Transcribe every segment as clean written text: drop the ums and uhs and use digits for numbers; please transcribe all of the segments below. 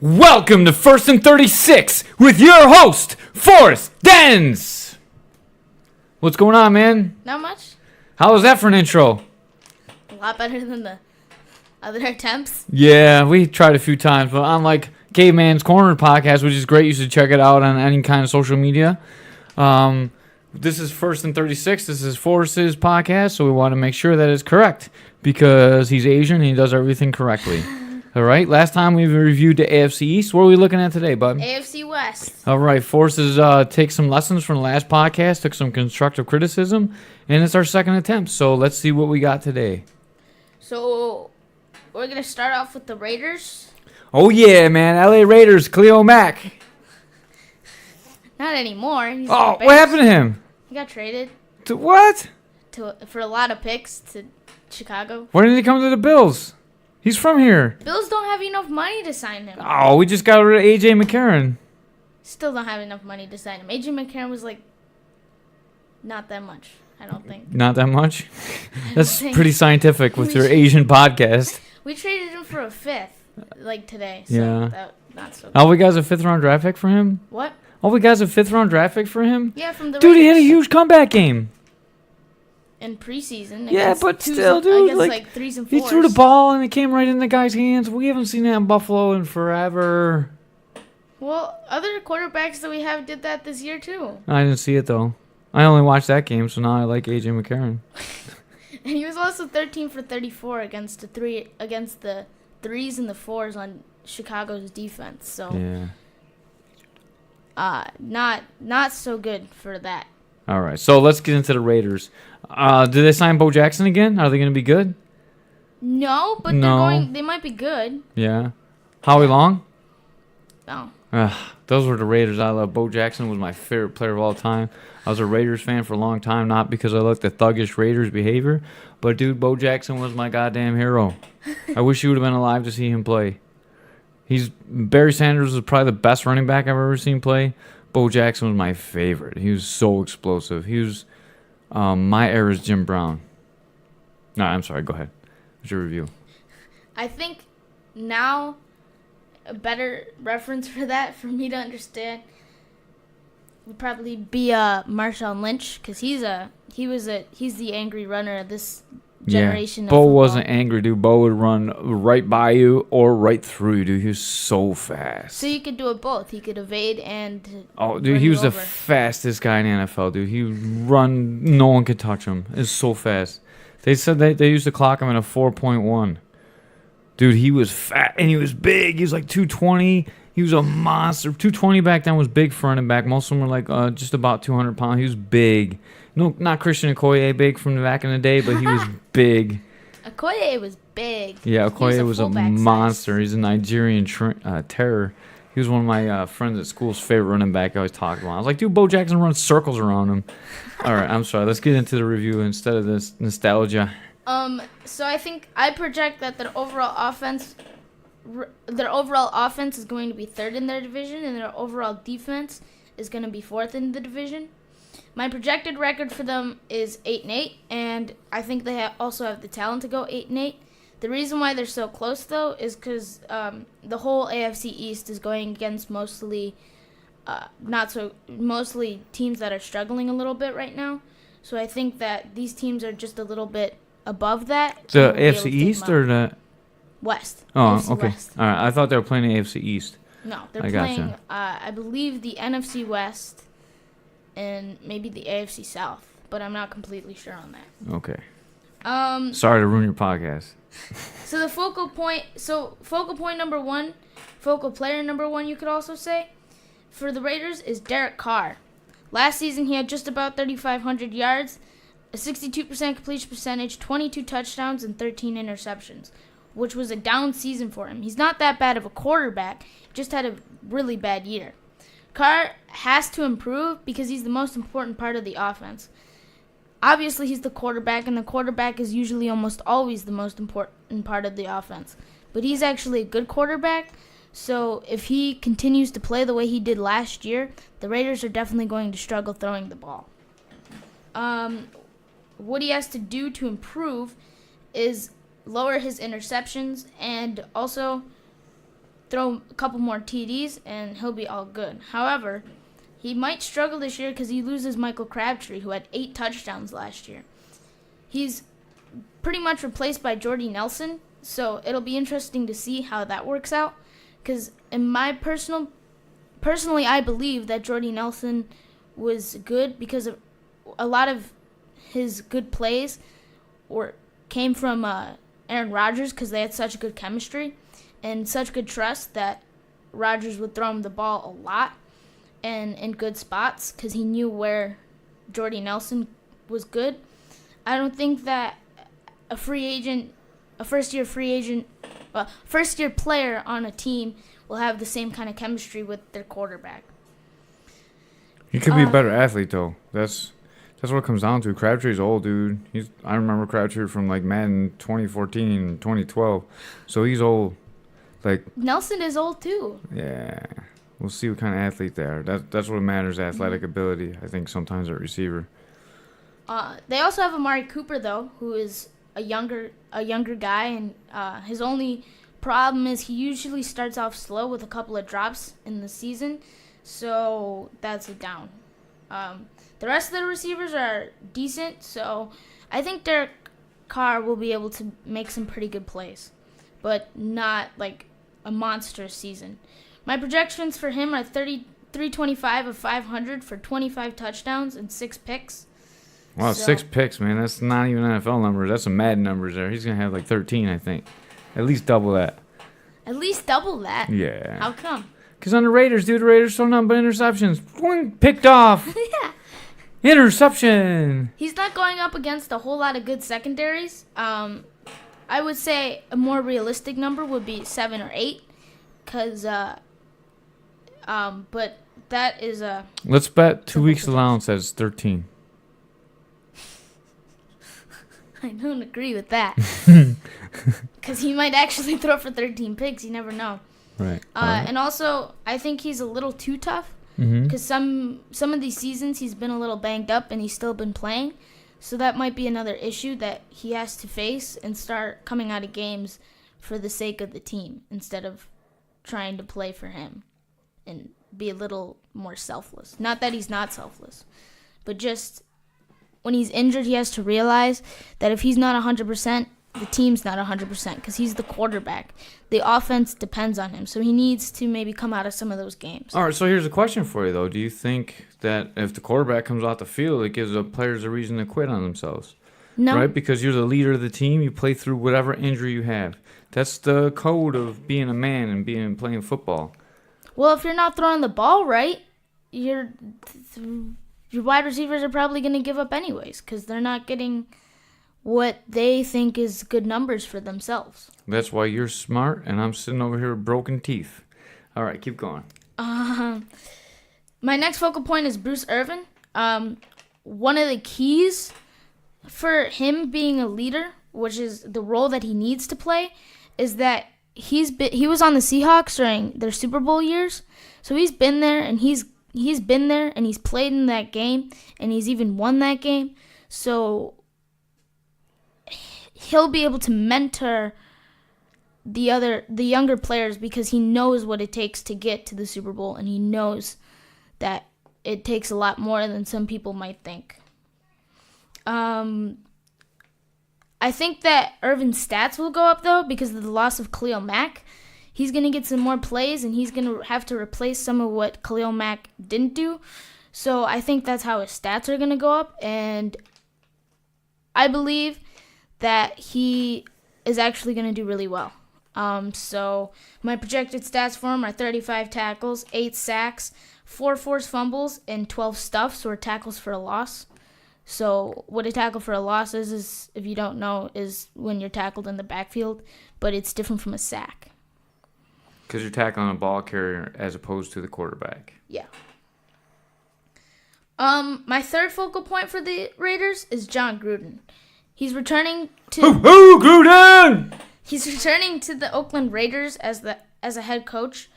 Welcome to First and 36 with your host, Forrest Dens. What's going on, man? Not much. How was that for an intro? A lot better than the other attempts. Yeah, we tried a few times, but unlike Caveman's Corner podcast, which is great, you should check it out on any kind of social media. This is First and 36. This is Forrest's podcast, so we want to make sure that it's correct because he's Asian and he does everything correctly. All right, last time we reviewed the AFC East. What are we looking at today, bud? AFC West. All right, Forrest has take some lessons from the last podcast, took some constructive criticism, and it's our second attempt. So let's see what we got today. So we're going to start off with the Raiders. Oh, yeah, man. LA Raiders, Khalil Mack. Not anymore. He's Oh, what happened to him? He got traded To what? for a lot of picks to Chicago. Why didn't he come to the Bills? He's from here. Bills don't have enough money to sign him. Oh, we just got rid of A.J. McCarron. Still don't have enough money to sign him. AJ McCarron was like, not that much, I don't think. Not that much? That's pretty scientific with your Asian podcast. We traded him for a fifth, like today. So Yeah. not so good. Oh, we got a fifth-round draft pick for him? What? Oh, we got a fifth-round draft pick for him? Yeah, from the Dude, he had a Raiders. huge comeback game. In preseason. Yeah, against but twos still, and- dude, against like, like threes and He fours. threw the ball and it came right in the guy's hands. We haven't seen that in Buffalo in forever. Well, other quarterbacks that we have did that this year too. I didn't see it, though. I only watched that game, so now I like A.J. McCarron. And he was also 13 for 34 against the threes and the fours on Chicago's defense. So, Yeah. not so good for that. All right, so let's get into the Raiders. Did they sign Bo Jackson again? Are they going to be good? No, but No. they might be good. Yeah. Howie Long? Oh. Those were the Raiders I love. Bo Jackson was my favorite player of all time. I was a Raiders fan for a long time, not because I liked the thuggish Raiders behavior, but, dude, Bo Jackson was my goddamn hero. I wish he would have been alive to see him play. Barry Sanders was probably the best running back I've ever seen play. Bo Jackson was my favorite. He was so explosive. He was my era's Jim Brown. No, I'm sorry. Go ahead. What's your review? I think now a better reference for that for me to understand would probably be Marshawn Lynch, because he's the angry runner of this generation. Yeah. Of Bo football. wasn't angry, dude. Bo would run right by you or right through you, dude. He was so fast. So you could do it both. He could evade and Oh, dude, run he you was the over. fastest guy in the NFL, dude. He would run, no one could touch him. It's so fast. They said they used to clock him at a 4.1. Dude, he was fat and he was big. He was like 220. He was a monster. 220 back then was big for running back. Most of them were like just about 200 pounds. He was big. No, not Christian Okoye big from the back in the day, but he was big. Okoye was big. Yeah, He was Okoye was a fullback size. monster. He's a Nigerian terror. He was one of my friends at school's favorite running back I always talked about. I was like, dude, Bo Jackson runs circles around him. All right, I'm sorry. Let's get into the review instead of this nostalgia. So I think I project that their overall offense is going to be third in their division, and their overall defense is going to be fourth in the division. My projected record for them is 8-8, and I think they also have the talent to go 8-8. The reason why they're so close, though, is because the whole AFC East is going against mostly teams that are struggling a little bit right now. So I think that these teams are just a little bit above that. The and we'll be able AFC to take East them or out. the... West? Oh, AFC okay. West. All right, I thought they were playing the AFC East. No, they're I gotcha. playing, I believe, the NFC West and maybe the AFC South, but I'm not completely sure on that. Okay. Sorry to ruin your podcast. So the focal point number one, focal player number one, you could also say, for the Raiders is Derek Carr. Last season, he had just about 3,500 yards, a 62% completion percentage, 22 touchdowns, and 13 interceptions, which was a down season for him. He's not that bad of a quarterback, just had a really bad year. Carr has to improve because he's the most important part of the offense. Obviously, he's the quarterback, and the quarterback is usually almost always the most important part of the offense. But he's actually a good quarterback, so if he continues to play the way he did last year, the Raiders are definitely going to struggle throwing the ball. What he has to do to improve is lower his interceptions and also throw a couple more TDs, and he'll be all good. However, he might struggle this year because he loses Michael Crabtree, who had 8 touchdowns last year. He's pretty much replaced by Jordy Nelson, so it'll be interesting to see how that works out. Because in my personally, I believe that Jordy Nelson was good because of a lot of his good plays came from Aaron Rodgers because they had such good chemistry and such good trust that Rodgers would throw him the ball a lot and in good spots because he knew where Jordy Nelson was good. I don't think that a first-year player on a team will have the same kind of chemistry with their quarterback. He could be a better athlete, though. That's what it comes down to. Crabtree's old, dude. I remember Crabtree from like Madden 2014, 2012. So he's old. Like Nelson is old too. Yeah, we'll see what kind of athlete they are. That's what matters. Athletic ability. I think sometimes at receiver. They also have Amari Cooper though, who is a younger guy, and his only problem is he usually starts off slow with a couple of drops in the season, so that's a down. The rest of the receivers are decent, so I think Derek Carr will be able to make some pretty good plays, but not like a monster season. My projections for him are 325 of 500 for 25 touchdowns and 6 picks. Wow, 6 picks, man. That's not even NFL numbers. That's some Madden numbers there. He's going to have like 13, I think. At least double that. At least double that? Yeah. How come? Because on the Raiders, dude, the Raiders throw nothing but interceptions. One picked off. Yeah. Interception. He's not going up against a whole lot of good secondaries. I would say a more realistic number would be 7 or 8. But that is a... Let's bet 2 weeks allowance as 13. I don't agree with that. Because he might actually throw for 13 picks. You never know. Right. And also, I think he's a little too tough. Because some of these seasons he's been a little banged up and he's still been playing. So that might be another issue that he has to face and start coming out of games for the sake of the team instead of trying to play for him and be a little more selfless. Not that he's not selfless, but just when he's injured, he has to realize that if he's not 100%, the team's not 100% because he's the quarterback. The offense depends on him, so he needs to maybe come out of some of those games. All right, so here's a question for you, though. Do you think that if the quarterback comes off the field, it gives the players a reason to quit on themselves? No. Right? Because you're the leader of the team. You play through whatever injury you have. That's the code of being a man and playing football. Well, if you're not throwing the ball right, your wide receivers are probably going to give up anyways because they're not getting what they think is good numbers for themselves. That's why you're smart, and I'm sitting over here with broken teeth. All right, keep going. My next focal point is Bruce Irvin. One of the keys for him being a leader, which is the role that he needs to play, is that he was on the Seahawks during their Super Bowl years, so he's been there and he's been there and he's played in that game and he's even won that game. So he'll be able to mentor the younger players because he knows what it takes to get to the Super Bowl and he knows that it takes a lot more than some people might think. I think that Irvin's stats will go up, though, because of the loss of Khalil Mack. He's going to get some more plays, and he's going to have to replace some of what Khalil Mack didn't do. So I think that's how his stats are going to go up, and I believe that he is actually going to do really well. So my projected stats for him are 35 tackles, 8 sacks, 4 forced fumbles, and 12 stuffs, or tackles for a loss. So what a tackle for a loss is, if you don't know, is when you're tackled in the backfield, but it's different from a sack. Because you're tackling a ball carrier as opposed to the quarterback. Yeah. My third focal point for the Raiders is John Gruden. He's returning to Gruden! He's returning to the Oakland Raiders as a head coach.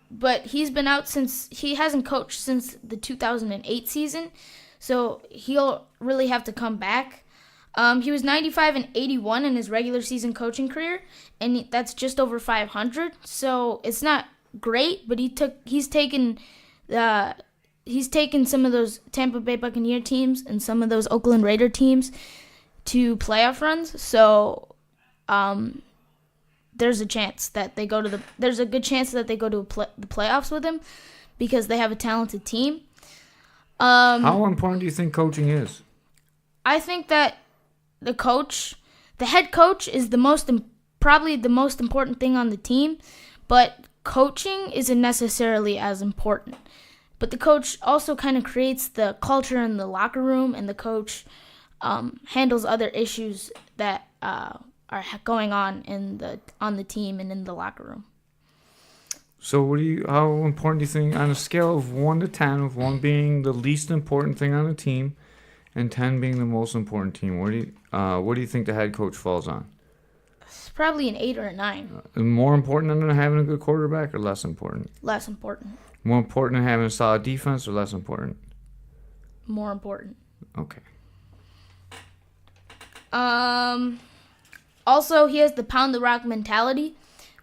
But he's been out he hasn't coached since the 2008 season, so he'll really have to come back. He was 95-81 in his regular season coaching career, and that's just over 500. So it's not great, but he's taken some of those Tampa Bay Buccaneer teams and some of those Oakland Raider teams to playoff runs. So there's a chance that they go to the playoffs with him because they have a talented team. How important do you think coaching is? I think that the head coach is probably the most important thing on the team, but coaching isn't necessarily as important. But the coach also kind of creates the culture in the locker room, and the coach handles other issues that are going on on the team and in the locker room. So how important do you think, on a scale of 1 to 10, with 1 being the least important thing on the team and 10 being the most important team, what do you think the head coach falls on? It's probably an 8 or a 9. More important than having a good quarterback, or less important? Less important. More important than having a solid defense, or less important? More important. Okay. Also, he has the pound the rock mentality,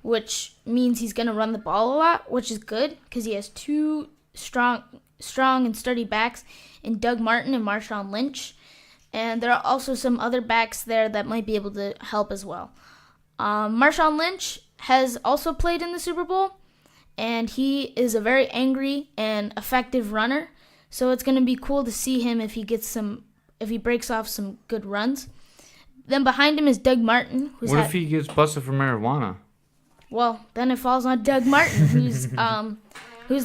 which means he's going to run the ball a lot, which is good because he has 2 strong and sturdy backs in Doug Martin and Marshawn Lynch. And there are also some other backs there that might be able to help as well. Marshawn Lynch has also played in the Super Bowl, and he is a very angry and effective runner. So it's going to be cool to see him if he breaks off some good runs. Then behind him is Doug Martin. What if he gets busted for marijuana? Well, then it falls on Doug Martin, who's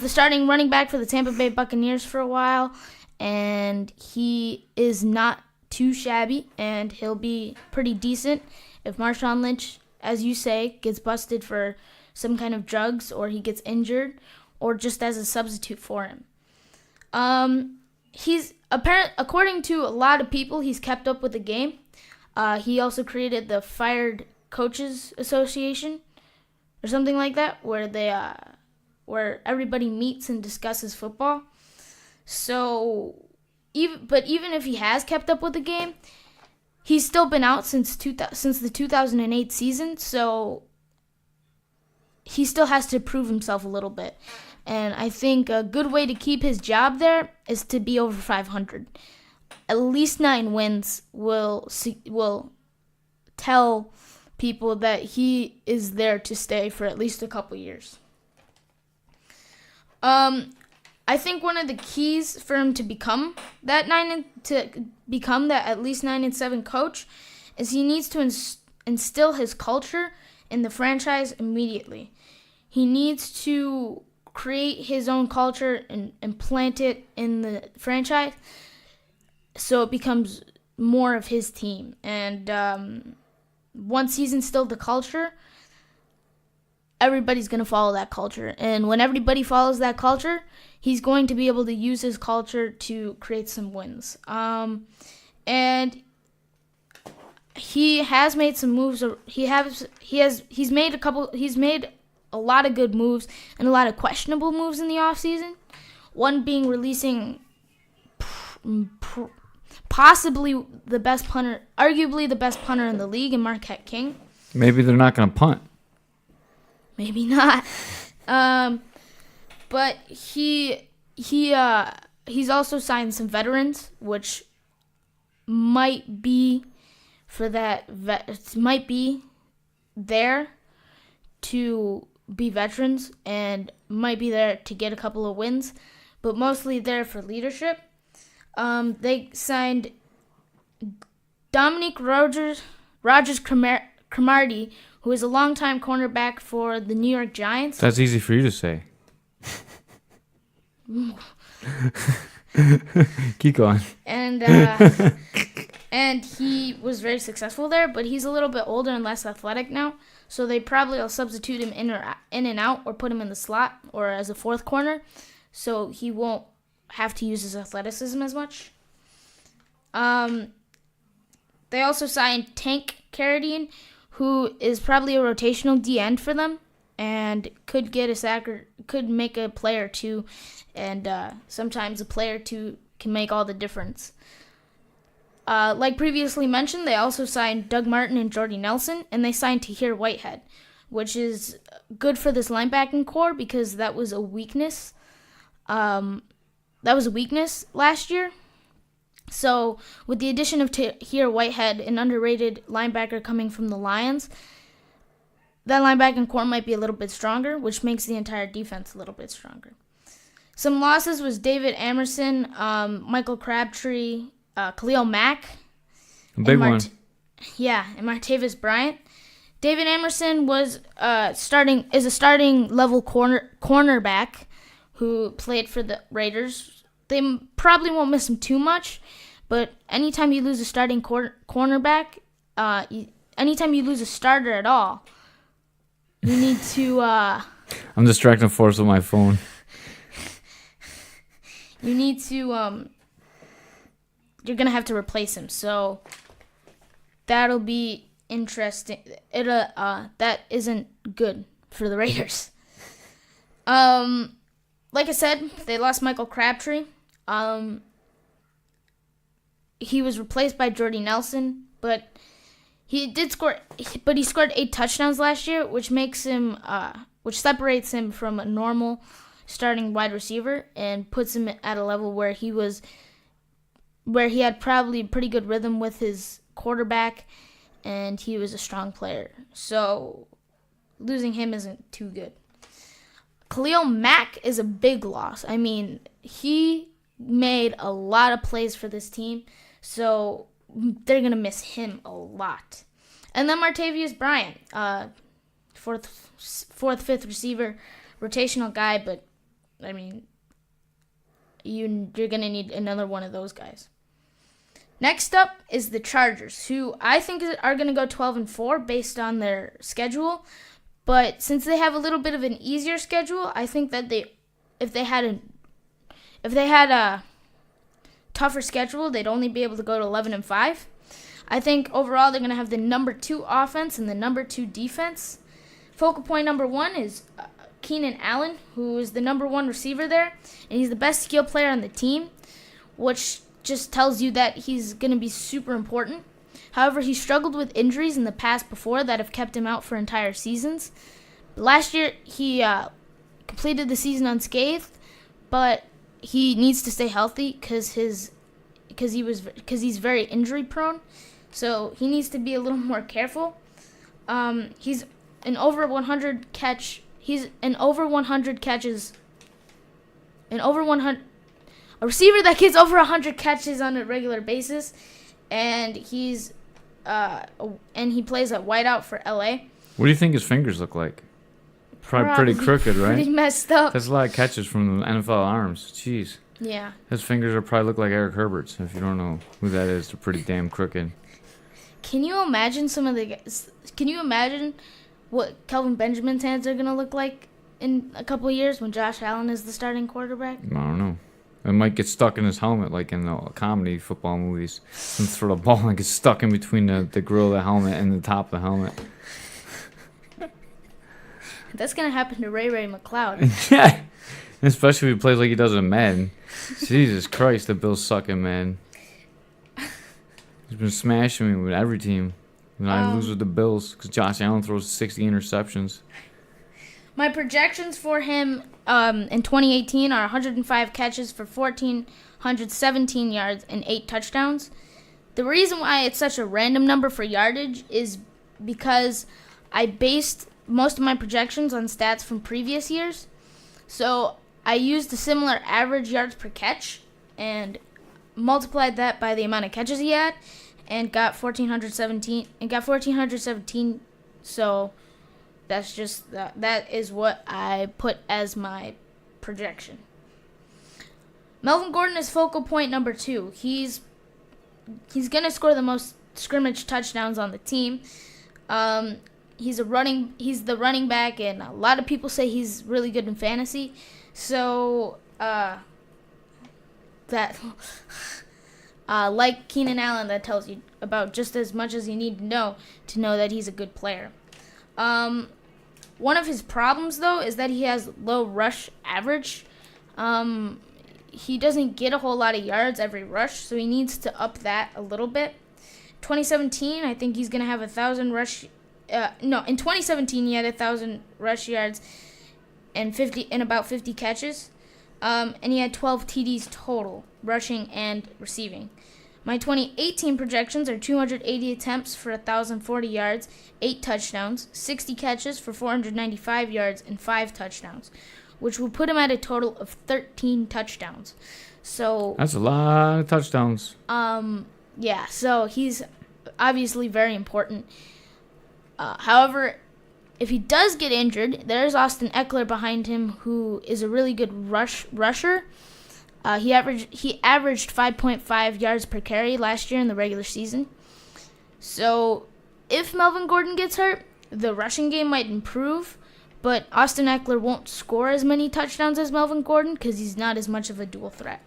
the starting running back for the Tampa Bay Buccaneers for a while, and he is not too shabby, and he'll be pretty decent if Marshawn Lynch, as you say, gets busted for some kind of drugs, or he gets injured, or just as a substitute for him. According to a lot of people, he's kept up with the game. He also created the Fired Coaches Association, or something like that, where everybody meets and discusses football. So, even if he has kept up with the game, he's still been out since the 2008 season. So he still has to prove himself a little bit. And I think a good way to keep his job there is to be over 500. At least 9 wins will tell people that he is there to stay for at least a couple years. I think one of the keys for him to become that at least 9-7 coach is he needs to instill his culture in the franchise immediately. He needs to create his own culture and plant it in the franchise so it becomes more of his team. And once he's instilled the culture, everybody's going to follow that culture. And when everybody follows that culture, he's going to be able to use his culture to create some wins. And he has made some moves. He's made a lot of good moves and a lot of questionable moves in the offseason. One being releasing possibly the best punter, arguably the best punter in the league, in Marquette King. Maybe they're not going to punt. Maybe not. But he's also signed some veterans, which might be might be there to be veterans and might be there to get a couple of wins, but mostly there for leadership. They signed Dominique Cromartie, who is a longtime cornerback for the New York Giants. That's easy for you to say. Keep going. And he was very successful there, but he's a little bit older and less athletic now, so they probably will substitute him in and out, or put him in the slot or as a fourth corner, so he won't have to use his athleticism as much. They also signed Tank Carradine, who is probably a rotational D end for them, and could get a sack or could make a play or two, and sometimes a play or two can make all the difference. Like previously mentioned, they also signed Doug Martin and Jordy Nelson, and they signed Tahir Whitehead, which is good for this linebacking core because that was a weakness. That was a weakness last year. So with the addition of Tahir Whitehead, an underrated linebacker coming from the Lions, that linebacking core might be a little bit stronger, which makes the entire defense a little bit stronger. Some losses was David Amerson, Michael Crabtree, Khalil Mack, Big one. And Martavis Bryant. David Amerson was a starting level cornerback who played for the Raiders. They probably won't miss him too much, but anytime you lose a starting cornerback, anytime you lose a starter at all, you need to. I'm distracting Forrest with my phone. You need to. You're gonna have to replace him, so that'll be interesting. That isn't good for the Raiders. Like I said, they lost Michael Crabtree. He was replaced by Jordy Nelson, but he scored 8 touchdowns last year, which makes him, which separates him from a normal starting wide receiver and puts him at a level where he had probably pretty good rhythm with his quarterback, and he was a strong player. So losing him isn't too good. Khalil Mack is a big loss. I mean, he made a lot of plays for this team, so they're going to miss him a lot. And then Martavis Bryant, fourth, fifth receiver, rotational guy, but, I mean, you're going to need another one of those guys. Next up is the Chargers, who I think are going to go 12-4 based on their schedule. But since they have a little bit of an easier schedule, I think that if they had a tougher schedule, they'd only be able to go to 11-5. I think overall they're going to have the number 2 offense and the number 2 defense. Focal point number 1 is Keenan Allen, who is the number 1 receiver there, and he's the best skill player on the team, which just tells you that he's going to be super important. However, he struggled with injuries in the past before that have kept him out for entire seasons. Last year, he completed the season unscathed, but he needs to stay healthy because he's very injury prone. So he needs to be a little more careful. He's an over 100 catch. He's an over 100 catches. A receiver that gets over 100 catches on a regular basis, and he plays at wideout for LA. What do you think his fingers look like? Probably pretty crooked, right? Pretty messed up. That's a lot of catches from the NFL arms. Jeez. Yeah. His fingers are probably look like Eric Herbert's. If you don't know who that is, they're pretty damn crooked. Can you imagine what Kelvin Benjamin's hands are gonna look like in a couple of years when Josh Allen is the starting quarterback? I don't know. It might get stuck in his helmet like in the comedy football movies. And throw the ball and get stuck in between the grill of the helmet and the top of the helmet. That's going to happen to Ray McLeod. Yeah. Especially if he plays like he does in Madden. Jesus Christ, the Bills sucking, man. He's been smashing me with every team. And I lose with the Bills because Josh Allen throws 60 interceptions. My projections for him in 2018 are 105 catches for 1,417 yards and 8 touchdowns. The reason why it's such a random number for yardage is because I based most of my projections on stats from previous years. So I used a similar average yards per catch and multiplied that by the amount of catches he had and got 1,417. So that's just that is what I put as my projection. Melvin Gordon is focal point number 2. He's gonna score the most scrimmage touchdowns on the team. He's the running back, and a lot of people say he's really good in fantasy. So that like Keenan Allen, that tells you about just as much as you need to know that he's a good player. One of his problems, though, is that he has low rush average. he doesn't get a whole lot of yards every rush, so he needs to up that a little bit. 2017, I think he's going to have 1,000 rush. In 2017 he had 1,000 rush yards and about 50 catches, and he had 12 TDs total, rushing and receiving. My 2018 projections are 280 attempts for 1,040 yards, 8 touchdowns, 60 catches for 495 yards, and 5 touchdowns, which will put him at a total of 13 touchdowns. So that's a lot of touchdowns. Yeah, so he's obviously very important. However, if he does get injured, there's Austin Eckler behind him, who is a really good rusher. He averaged 5.5 yards per carry last year in the regular season. So if Melvin Gordon gets hurt, the rushing game might improve, but Austin Eckler won't score as many touchdowns as Melvin Gordon because he's not as much of a dual threat.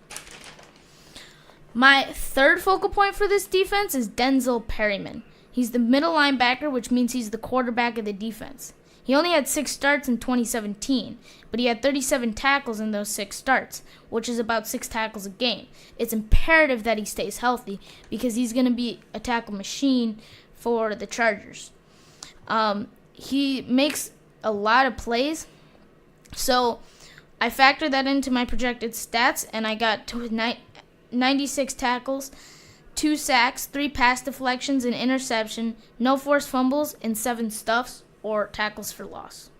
My third focal point for this defense is Denzel Perryman. He's the middle linebacker, which means he's the quarterback of the defense. He only had 6 starts in 2017, but he had 37 tackles in those 6 starts, which is about 6 tackles a game. It's imperative that he stays healthy because he's going to be a tackle machine for the Chargers. He makes a lot of plays, so I factored that into my projected stats, and I got 96 tackles, 2 sacks, 3 pass deflections, an interception, no forced fumbles, and 7 stuffs or tackles for loss.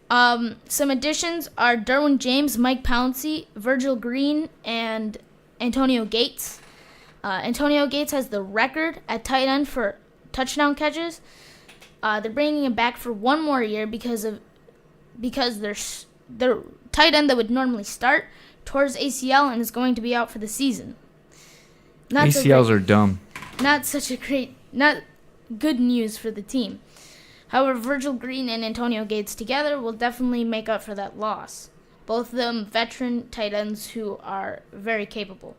Some additions are Derwin James, Mike Pouncey, Virgil Green, and Antonio Gates. Antonio Gates has the record at tight end for touchdown catches. They're bringing him back for 1 more year because their tight end that would normally start tore his ACL and is going to be out for the season. ACLs are dumb. Not good news for the team. However, Virgil Green and Antonio Gates together will definitely make up for that loss. Both of them veteran tight ends who are very capable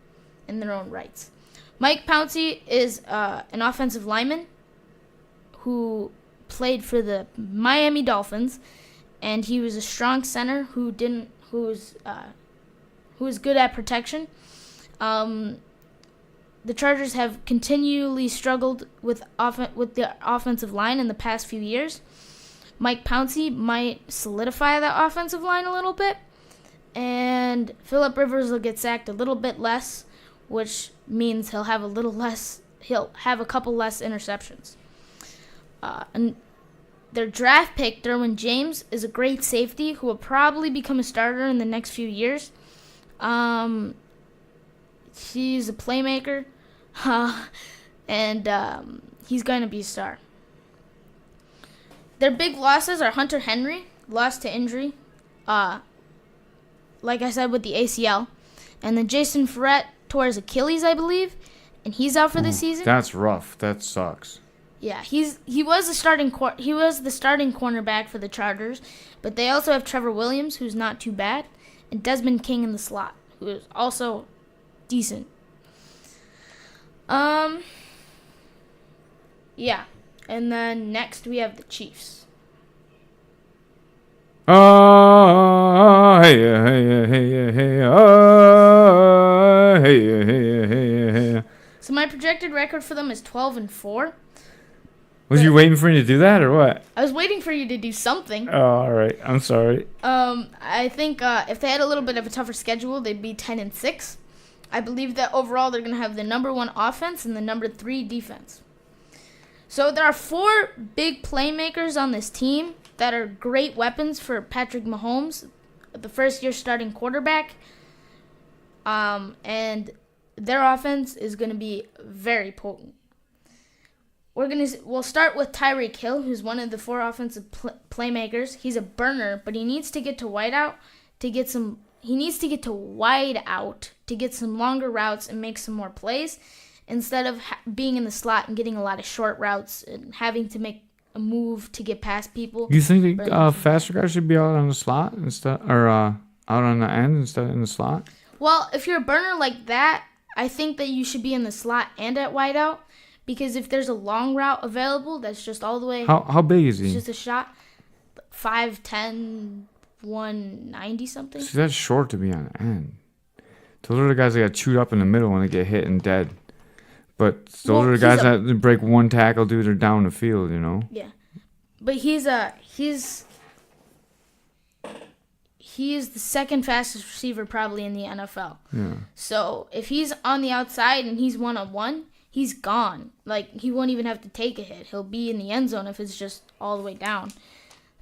in their own rights. Mike Pouncey is an offensive lineman who played for the Miami Dolphins, and he was a strong center who was good at protection. The Chargers have continually struggled with the offensive line in the past few years. Mike Pouncey might solidify that offensive line a little bit, and Phillip Rivers will get sacked a little bit less, which means he'll have a couple less interceptions. And their draft pick, Derwin James, is a great safety who will probably become a starter in the next few years. He's a playmaker, and he's going to be a star. Their big losses are Hunter Henry, lost to injury, like I said, with the ACL. And then Jason Verrett tore his Achilles, I believe, and he's out for the season. That's rough. That sucks. Yeah, he was the starting cornerback for the Chargers, but they also have Trevor Williams, who's not too bad, and Desmond King in the slot, who is also decent. Yeah, and then next we have the Chiefs. So my projected record for them is 12-4. Was you waiting for me to do that or what? I was waiting for you to do something. Oh, all right. I'm sorry. I think if they had a little bit of a tougher schedule, they'd be 10-6. I believe that overall they're going to have the number 1 offense and the number 3 defense. So there are 4 big playmakers on this team that are great weapons for Patrick Mahomes, the first-year starting quarterback. And their offense is going to be very potent. We'll start with Tyreek Hill, who's one of the 4 offensive playmakers. He's a burner, but he needs to get to wide out to get some longer routes and make some more plays instead of being in the slot and getting a lot of short routes and having to make a move to get past people. You think faster guys should be out on the slot instead, or out on the end instead of in the slot? Well, if you're a burner like that, I think that you should be in the slot and at wide out. Because if there's a long route available, that's just all the way. How big is he? It's just a shot. 5'10", 190 something. See, that's short to be on the end. Those are the guys that got chewed up in the middle when they get hit and dead. But those are the guys that break one tackle, dude, they're down the field, you know? Yeah. But he's the second fastest receiver probably in the NFL. Yeah. So if he's on the outside and he's one-on-one, he's gone. Like, he won't even have to take a hit. He'll be in the end zone if it's just all the way down.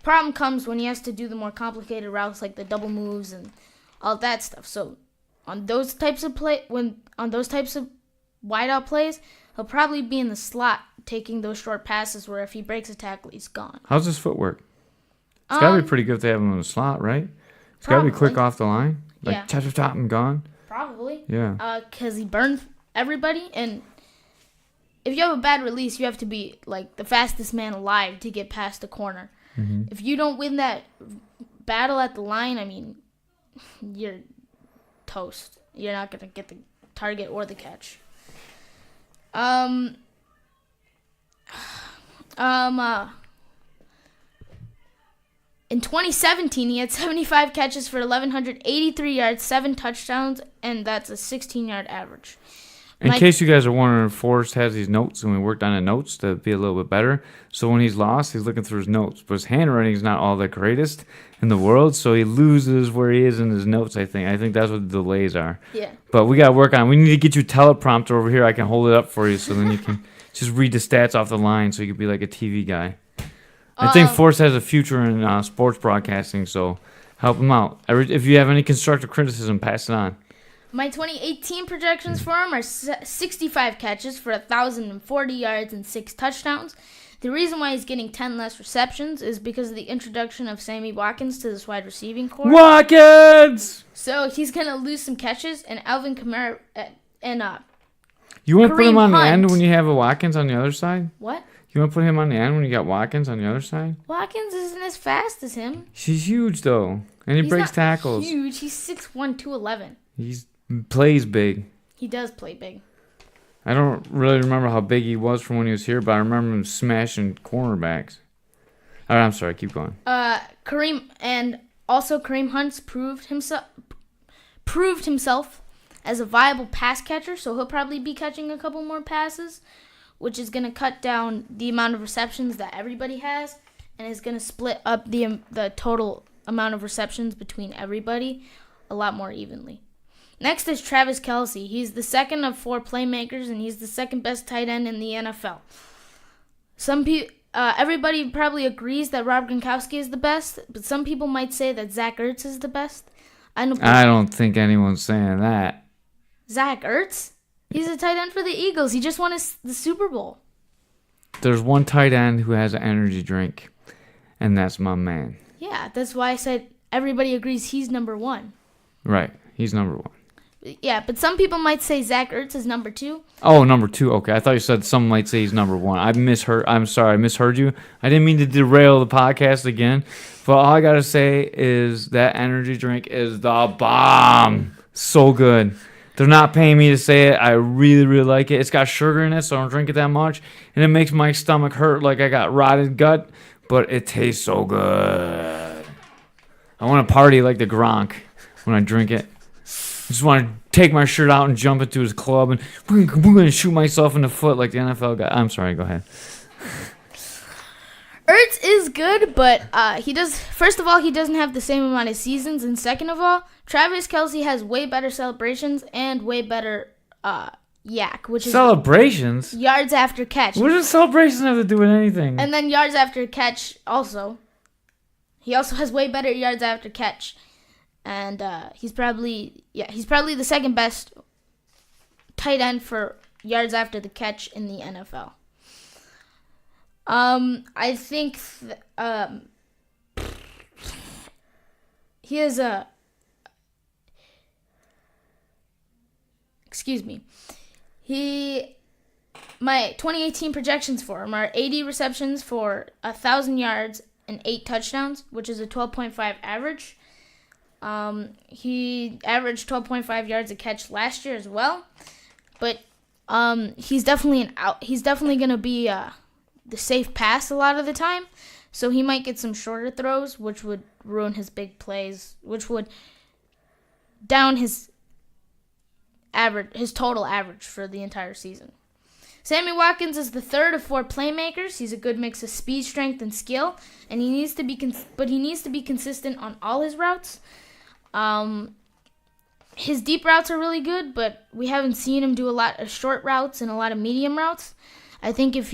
Problem comes when he has to do the more complicated routes like the double moves and all that stuff. So on those types of wideout plays, he'll probably be in the slot taking those short passes where if he breaks a tackle, he's gone. How's his footwork? It's got to be pretty good if they have him in the slot, right? It's got to be quick off the line. Like, yeah. Top and gone. Probably. Yeah. Because he burned everybody, and if you have a bad release, you have to be like the fastest man alive to get past the corner. Mm-hmm. If you don't win that battle at the line, I mean, you're toast. You're not going to get the target or the catch. In 2017, he had 75 catches for 1,183 yards, 7 touchdowns, and that's a 16-yard average. In case you guys are wondering, Forrest has these notes, and we worked on the notes to be a little bit better. So when he's lost, he's looking through his notes. But his handwriting is not all the greatest in the world, so he loses where he is in his notes, I think. I think that's what the delays are. Yeah. But we got to work on it. We need to get you a teleprompter over here. I can hold it up for you so then you can just read the stats off the line so you can be like a TV guy. I think Forrest has a future in sports broadcasting, so help him out. If you have any constructive criticism, pass it on. My 2018 projections for him are 65 catches for 1,040 yards and 6 touchdowns. The reason why he's getting 10 less receptions is because of the introduction of Sammy Watkins to this wide receiving corps. Watkins! So he's going to lose some catches, and Alvin Kamara and You want to put him on Hunt. the end when you have a Watkins on the other side? What? You want to put him on the end when you got Watkins on the other side? Watkins isn't as fast as him. He's huge, though. And he He's breaks not tackles. Huge. He's 6'1", 211. He plays big. He does play big. I don't really remember how big he was from when he was here, but I remember him smashing cornerbacks. All right, I'm sorry. Keep going. Kareem Hunt's proved himself as a viable pass catcher, so he'll probably be catching a couple more passes, which is going to cut down the amount of receptions that everybody has, and is going to split up the total amount of receptions between everybody a lot more evenly. Next is Travis Kelce. He's the second of 4 playmakers, and he's the second best tight end in the NFL. Everybody probably agrees that Rob Gronkowski is the best, but some people might say that Zach Ertz is the best. I don't think anyone's saying that. Zach Ertz? He's a tight end for the Eagles. He just won the Super Bowl. There's one tight end who has an energy drink, and that's my man. Yeah, that's why I said everybody agrees he's number 1. Right, he's number 1. Yeah, but some people might say Zach Ertz is number 2. Oh, number 2. Okay, I thought you said some might say he's number 1. I'm sorry, I misheard you. I didn't mean to derail the podcast again. But all I gotta say is that energy drink is the bomb. So good. They're not paying me to say it. I really, really like it. It's got sugar in it, so I don't drink it that much. And it makes my stomach hurt like I got rotted gut. But it tastes so good. I want to party like the Gronk when I drink it. I just want to take my shirt out and jump into his club and shoot myself in the foot like the NFL guy. I'm sorry, go ahead. Ertz is good, but first of all, he doesn't have the same amount of seasons, and second of all, Travis Kelce has way better celebrations and way better yak, which is celebrations? Yards after catch. What does celebrations have to do with anything? And then yards after catch also. He also has way better yards after catch. And he's probably the second best tight end for yards after the catch in the NFL. I think he has my 2018 projections for him are 80 receptions for 1,000 yards and 8 touchdowns, which is a 12.5 average. He averaged 12.5 yards a catch last year as well, but he's definitely going to be the safe pass a lot of the time. So he might get some shorter throws, which would ruin his big plays, which would down his total average for the entire season. Sammy Watkins is the third of 4 playmakers. He's a good mix of speed, strength, and skill, and he needs to be consistent on all his routes. His deep routes are really good, but we haven't seen him do a lot of short routes and a lot of medium routes. I think if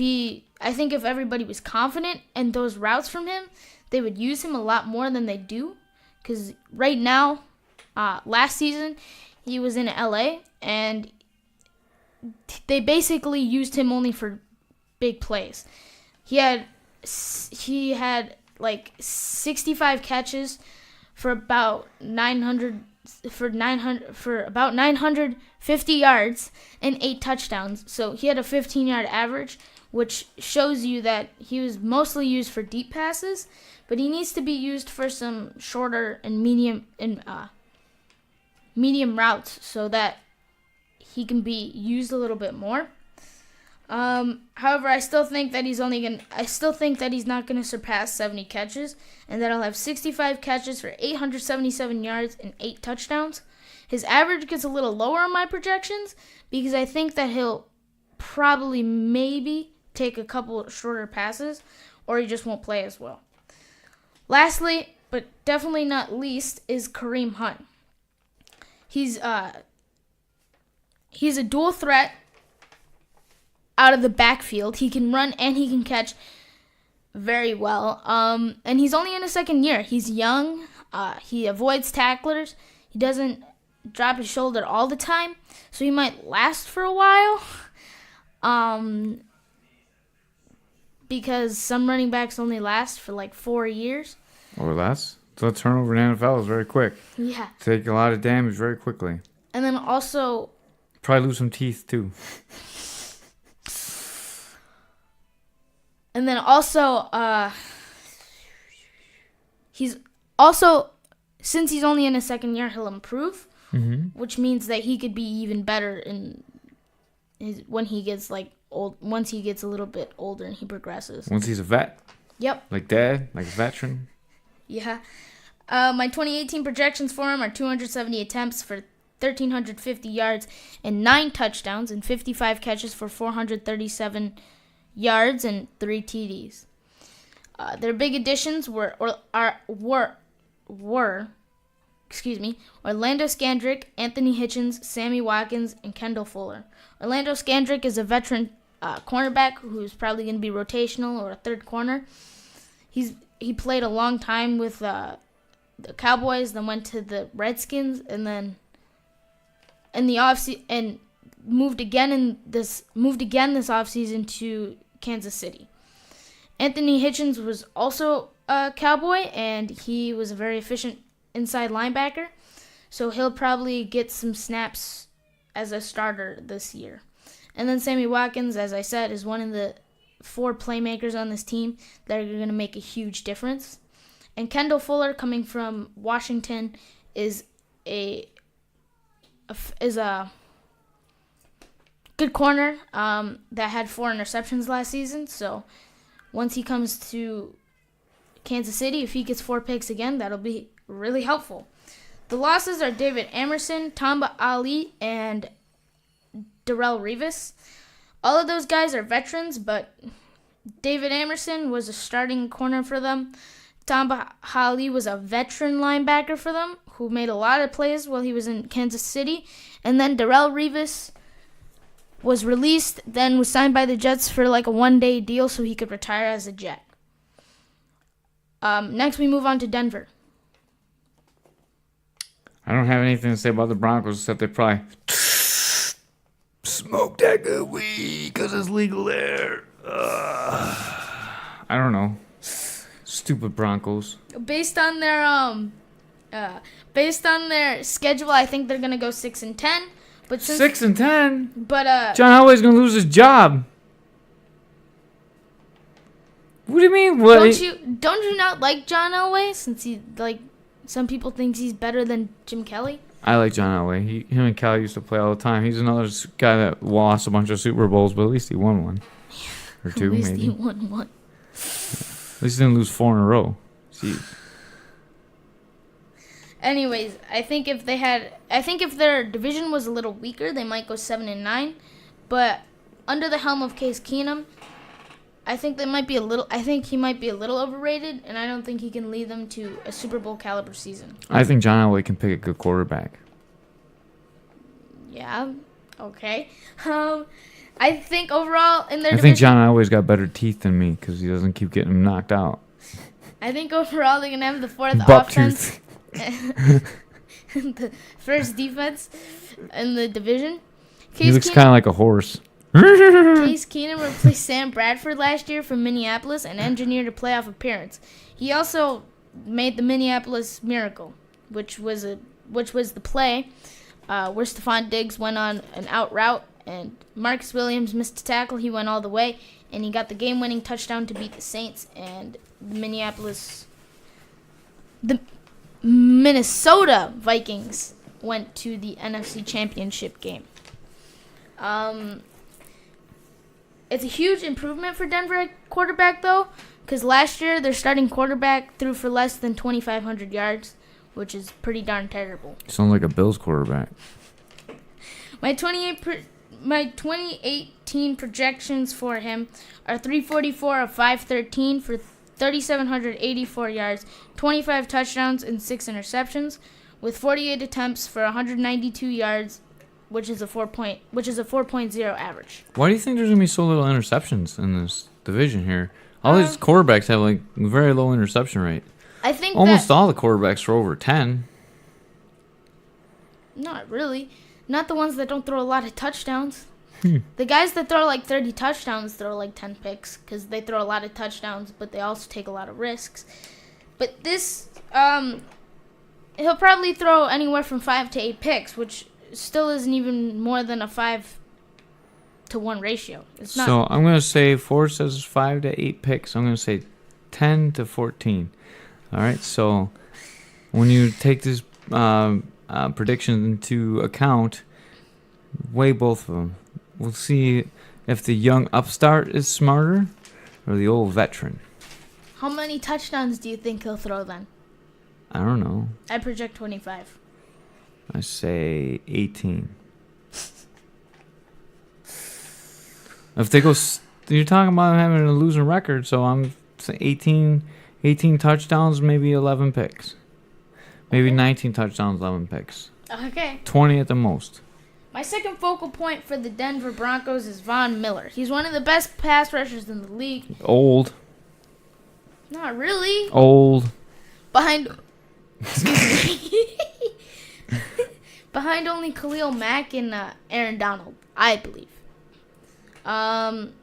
everybody was confident in those routes from him, they would use him a lot more than they do. Because right now, last season, he was in LA, and they basically used him only for big plays. He had like 65 catches for about 950 yards and 8 touchdowns. So he had a 15-yard average, which shows you that he was mostly used for deep passes, but he needs to be used for some shorter and medium routes so that he can be used a little bit more. However, I still think that he's not gonna surpass 70 catches, and that he'll have 65 catches for 877 yards and 8 touchdowns. His average gets a little lower on my projections because I think that he'll probably maybe take a couple shorter passes, or he just won't play as well. Lastly, but definitely not least, is Kareem Hunt. He's a dual threat out of the backfield. He can run and he can catch very well. And he's only in his second year. He's young. He avoids tacklers. He doesn't drop his shoulder all the time, so he might last for a while. Because some running backs only last for like 4 years. Or less. So the turnover in the NFL is very quick. Yeah. Take a lot of damage very quickly. And then also... Probably lose some teeth, too. And then also, he's also, since he's only in his second year, he'll improve, which means that he could be even better when he gets old. Once he gets a little bit older and he progresses. Once he's a vet. Yep. Like dad, like a veteran. Yeah. My 2018 projections for him are 270 attempts for 1,350 yards and 9 touchdowns and 55 catches for 437 yards and 3 TDs. Their big additions were Orlando Scandrick, Anthony Hitchens, Sammy Watkins, and Kendall Fuller. Orlando Scandrick is a veteran cornerback who's probably going to be rotational or a third corner. He played a long time with the Cowboys, then went to the Redskins, and then in the offseason and moved again this offseason to Kansas City. Anthony Hitchens was also a Cowboy, and he was a very efficient inside linebacker, so he'll probably get some snaps as a starter this year. And then Sammy Watkins, as I said, is one of the 4 playmakers on this team that are going to make a huge difference. And Kendall Fuller, coming from Washington, is a good corner that had 4 interceptions last season. So once he comes to Kansas City, if he gets 4 picks again, that'll be really helpful. The losses are David Amerson, Tamba Ali, and Darrelle Revis. All of those guys are veterans, but David Amerson was a starting corner for them. Tamba Ali was a veteran linebacker for them who made a lot of plays while he was in Kansas City. And then Darrelle Revis was released, then was signed by the Jets for like a 1-day deal so he could retire as a Jet. Next, we move on to Denver. I don't have anything to say about the Broncos except they probably smoke that good weed because it's legal there. I don't know. Stupid Broncos. Based on their schedule, I think they're gonna go 6-10. But 6-10. But John Elway's gonna lose his job. What do you mean? What? Don't you not like John Elway? Since he some people think he's better than Jim Kelly. I like John Elway. Him and Kelly used to play all the time. He's another guy that lost a bunch of Super Bowls, but at least he won one or two, at least maybe. he won one. least they didn't lose 4 in a row. See. Anyways, I think if their division was a little weaker, they might go 7-9. But under the helm of Case Keenum, I think he might be a little overrated, and I don't think he can lead them to a Super Bowl caliber season. I think John Elway can pick a good quarterback. Yeah. Okay. I think overall in their I division, think John Elway's got better teeth than me because he doesn't keep getting them knocked out. I think overall they're gonna have the fourth Buck offense, tooth. the first defense in the division. He looks kind of like a horse. Case Keenum replaced Sam Bradford last year from Minneapolis and engineered a playoff appearance. He also made the Minneapolis Miracle, which was the play where Stephon Diggs went on an out route and Marcus Williams missed a tackle. He went all the way and he got the game-winning touchdown to beat the Saints, and the Minnesota Vikings went to the NFC Championship game. It's a huge improvement for Denver at quarterback, though, because last year their starting quarterback threw for less than 2,500 yards, which is pretty darn terrible. Sounds like a Bills quarterback. My 2018 projections for him are 344 of 513 for 3,784 yards, 25 touchdowns, and 6 interceptions, with 48 attempts for 192 yards, which is a 4.0 average. Why do you think there's gonna be so little interceptions in this division here? All these quarterbacks have like very low interception rate. I think almost all the quarterbacks are over 10. Not really. Not the ones that don't throw a lot of touchdowns. The guys that throw like 30 touchdowns throw like 10 picks because they throw a lot of touchdowns, but they also take a lot of risks. But this, he'll probably throw anywhere from 5 to 8 picks, which still isn't even more than a 5-to-1 ratio. It's not. So I'm going to say Forrest says 5 to 8 picks. I'm going to say 10 to 14. All right, so when you take this prediction into account, weigh both of them. We'll see if the young upstart is smarter or the old veteran. How many touchdowns do you think he'll throw then? I don't know. I project 25. I say 18. If they go, you're talking about having a losing record, so I'm saying 18 touchdowns, maybe 11 picks. Maybe 19 touchdowns, 11 picks. Okay. 20 at the most. My second focal point for the Denver Broncos is Von Miller. He's one of the best pass rushers in the league. Old. Not really. Old. Behind only Khalil Mack and Aaron Donald, I believe. I'm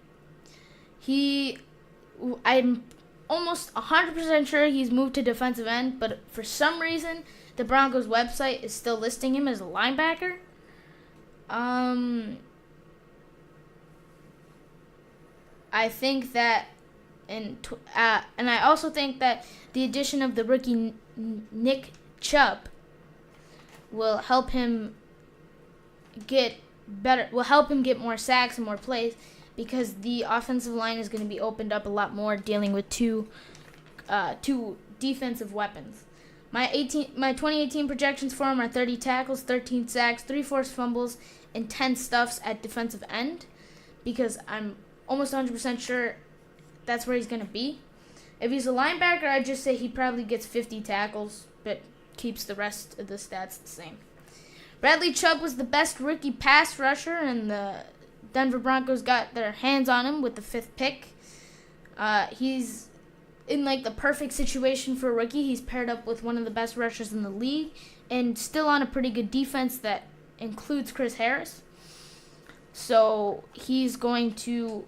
almost 100% sure he's moved to defensive end, but for some reason, the Broncos website is still listing him as a linebacker. I think that, and I also think that the addition of the rookie Nick Chubb will help him get better. Will help him get more sacks and more plays because the offensive line is going to be opened up a lot more, dealing with two defensive weapons. My 2018 projections for him are 30 tackles, 13 sacks, 3 forced fumbles, and 10 stuffs at defensive end, because I'm almost 100% sure that's where he's going to be. If he's a linebacker, I'd just say he probably gets 50 tackles, but keeps the rest of the stats the same. Bradley Chubb was the best rookie pass rusher, and the Denver Broncos got their hands on him with the 5th pick. He's in like the perfect situation for a rookie. He's paired up with one of the best rushers in the league and still on a pretty good defense that includes Chris Harris. So he's going to,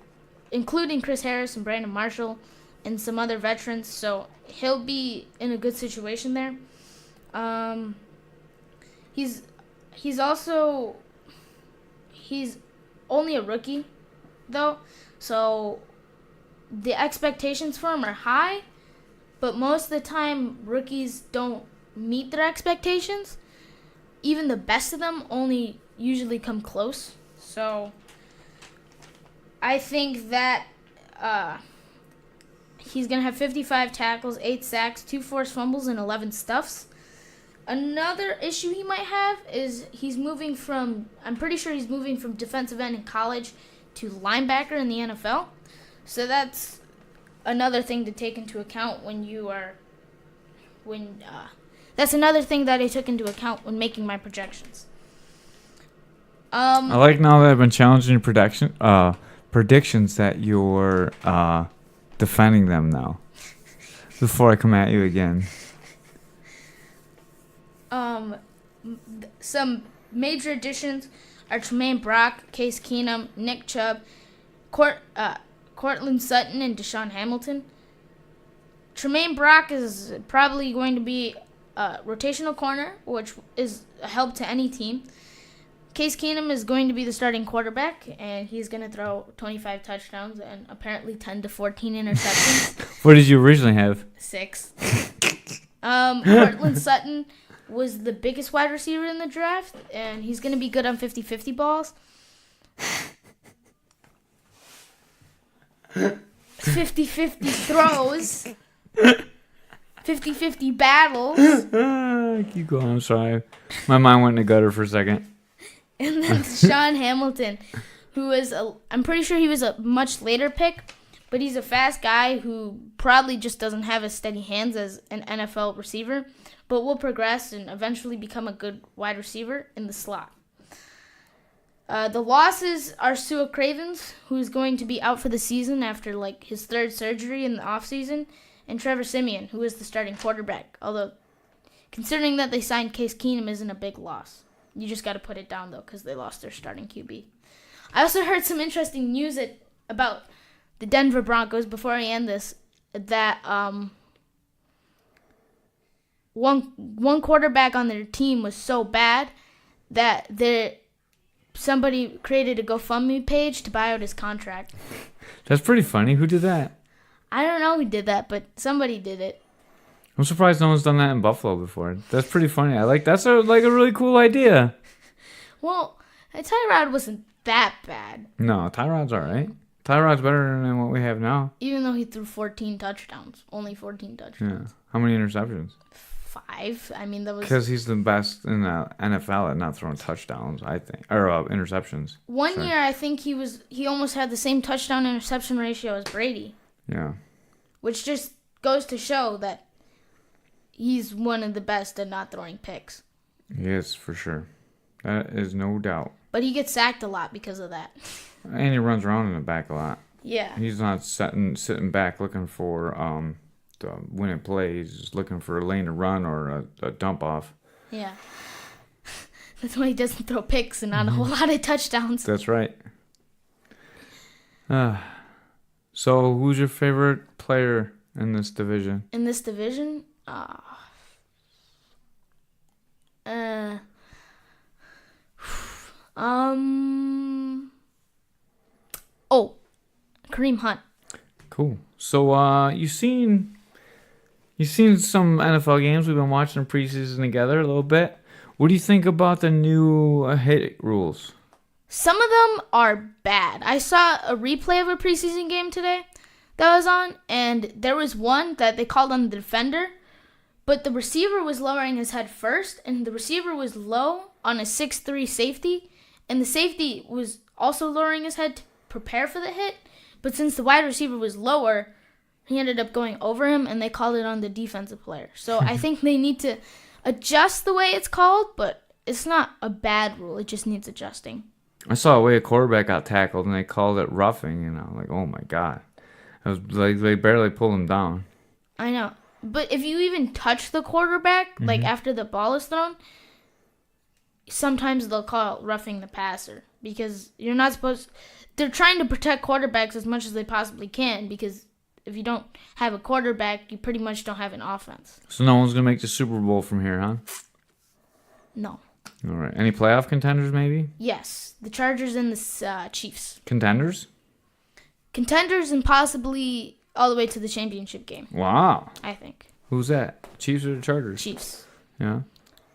including Chris Harris and Brandon Marshall and some other veterans, so he'll be in a good situation there. He's only a rookie, though, so the expectations for him are high, but most of the time rookies don't meet their expectations. Even the best of them only usually come close. So I think that He's going to have 55 tackles, 8 sacks, 2 forced fumbles, and 11 stuffs. Another issue he might have is I'm pretty sure he's moving from defensive end in college to linebacker in the NFL. So that's another thing to take into account that's another thing that I took into account when making my projections. I like now that I've been challenging your predictions that you're defending them now before I come at you again. Some major additions are Tremaine Brock, Case Keenum, Nick Chubb, Cortland Sutton, and Deshaun Hamilton. Tremaine Brock is probably going to be a rotational corner, which is a help to any team. Case Keenum is going to be the starting quarterback, and he's going to throw 25 touchdowns and apparently 10 to 14 interceptions. What did you originally have? 6. Cortland Sutton was the biggest wide receiver in the draft, and he's going to be good on 50-50 balls. 50-50 throws. 50-50 battles. Keep going. I'm sorry. My mind went in the gutter for a second. And then Deshaun Hamilton, I'm pretty sure he was a much later pick, but he's a fast guy who probably just doesn't have as steady hands as an NFL receiver, but will progress and eventually become a good wide receiver in the slot. The losses are Sua Cravens, who's going to be out for the season after his 3rd surgery in the offseason, and Trevor Siemian, who is the starting quarterback, although considering that they signed Case Keenum isn't a big loss. You just got to put it down, though, because they lost their starting QB. I also heard some interesting news about the Denver Broncos, before I end this, that one quarterback on their team was so bad that somebody created a GoFundMe page to buy out his contract. That's pretty funny. Who did that? I don't know who did that, but somebody did it. I'm surprised no one's done that in Buffalo before. That's pretty funny. That's a really cool idea. Well, Tyrod wasn't that bad. No, Tyrod's all right. Tyrod's better than what we have now. Even though he threw 14 touchdowns. Only 14 touchdowns. Yeah. How many interceptions? 5. I mean, that was... Because he's the best in the NFL at not throwing touchdowns, I think. Or interceptions. One year, I think he almost had the same touchdown-interception ratio as Brady. Yeah. Which just goes to show that he's one of the best at not throwing picks. He is, for sure. That is no doubt. But he gets sacked a lot because of that. And he runs around in the back a lot. Yeah. He's not sitting back looking for the winning play. He's just looking for a lane to run or a dump off. Yeah. That's why he doesn't throw picks and not a whole lot of touchdowns. That's right. So who's your favorite player in this division? In this division? Kareem Hunt. Cool. So you seen some NFL games. We've been watching the preseason together a little bit. What do you think about the new hit rules? Some of them are bad. I saw a replay of a preseason game today that was on, and there was one that they called on the defender, but the receiver was lowering his head first, and the receiver was low on a 6'3" safety, and the safety was also lowering his head to prepare for the hit, but since the wide receiver was lower, he ended up going over him, and they called it on the defensive player. So I think they need to adjust the way it's called, but it's not a bad rule. It just needs adjusting. I saw a way a quarterback got tackled, and they called it roughing, and I'm like, oh my God. It was like they barely pulled him down. I know. But if you even touch the quarterback, after the ball is thrown, sometimes they'll call it roughing the passer because you're not supposed... They're trying to protect quarterbacks as much as they possibly can because if you don't have a quarterback, you pretty much don't have an offense. So no one's going to make the Super Bowl from here, huh? No. All right. Any playoff contenders, maybe? Yes. The Chargers and the Chiefs. Contenders? Contenders and possibly all the way to the championship game. Wow. I think. Who's that? Chiefs or the Chargers? Chiefs. Yeah.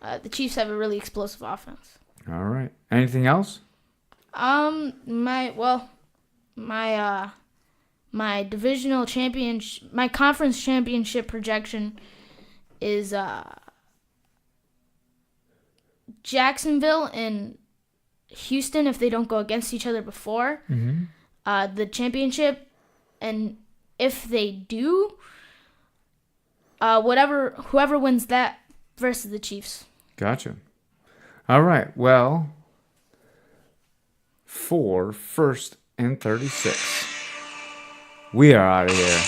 The Chiefs have a really explosive offense. All right. Anything else? My My divisional championship, my conference championship projection is Jacksonville and Houston if they don't go against each other before the championship, and if they do, whoever wins that versus the Chiefs. Gotcha. All right. Well, for 1st and 36, we are out of here.